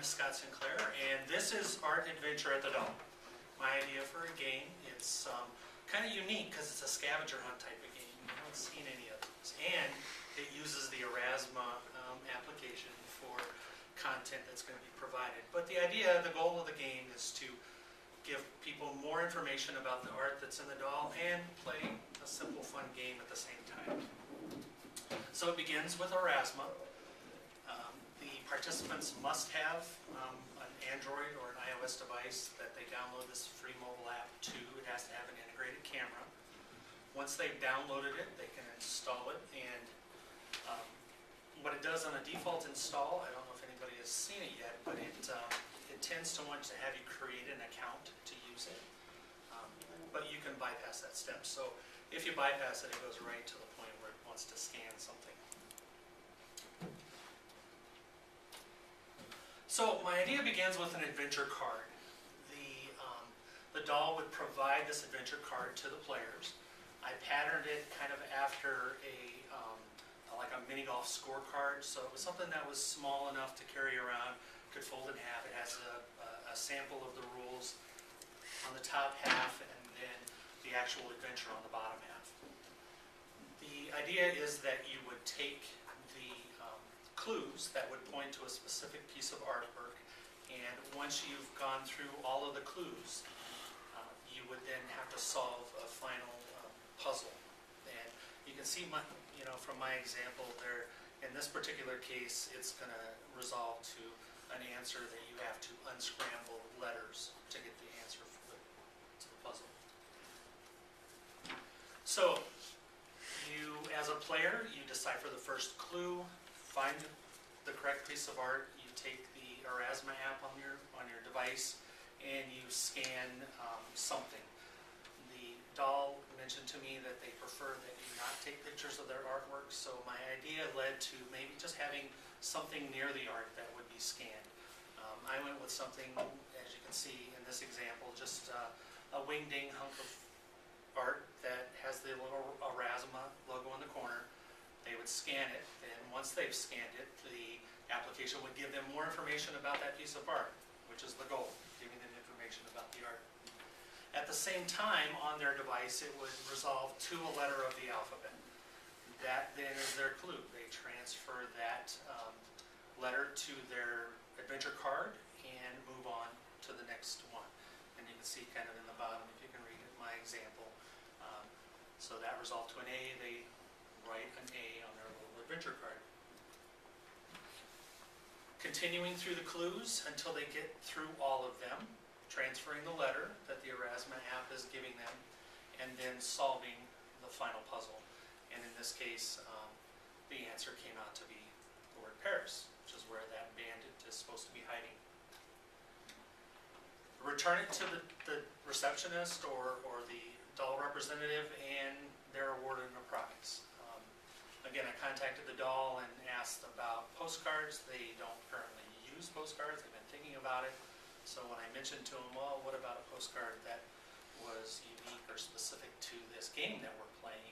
is Scott Sinclair, and this is Art Adventure at the Doll. My idea for a game. It's kind of unique because it's a scavenger hunt type of game. You haven't seen any of these. And it uses the Aurasma application for content that's going to be provided. But the idea, the goal of the game is to give people more information about the art that's in the doll and play a simple, fun game at the same time. So it begins with Aurasma. The participants must have an Android or an iOS device that they download this free mobile app to. It has to have an integrated camera. Once they've downloaded it, they can install it, and what it does on a default install, I don't know if anybody has seen it yet, but it tends to want to have you create an account to use it, but you can bypass that step. So if you bypass it, it goes right to the point where it wants to scan something. So my idea begins with an adventure card. The doll would provide this adventure card to the players. I patterned it kind of after like a mini golf scorecard, so it was something that was small enough to carry around, could fold in half. It has a sample of the rules on the top half, and then the actual adventure on the bottom half. The idea is that you would take the clues that would point to a specific piece of artwork, and once you've gone through all of the clues, you would then have to solve a final puzzle. And you can see from my example there, in this particular case, it's going to resolve to an answer that you have to unscramble letters to get the answer to the puzzle. So you, as a player, you decipher the first clue, find the correct piece of art, you take the Aurasma app on your device, and you scan something. The doll mentioned to me that they prefer that you not take pictures of their artwork, so my idea led to maybe just having something near the art that would be scanned. I went with something, as you can see in this example, just a wing-ding hunk of art that has the little Aurasma logo in the corner. They would scan it, and once they've scanned it, the application would give them more information about that piece of art, which is the goal, giving them information about the art. At the same time, on their device, it would resolve to a letter of the alphabet. That then is their clue. They transfer that letter to their adventure card and move on to the next one. And you can see kind of in the bottom, if you can read it, my example. So that resolved to an A. They write an A on their little adventure card. Continuing through the clues until they get through all of them, transferring the letter that the Aurasma app is giving them, and then solving the final puzzle. And in this case, the answer came out to be the word Paris, which is where that bandit is supposed to be hiding. Return it to the receptionist or the doll representative, and they're awarded a prize. Again, I contacted the doll and asked about postcards. They don't currently use postcards. They've been thinking about it. So when I mentioned to them, well, what about a postcard that was unique or specific to this game that we're playing,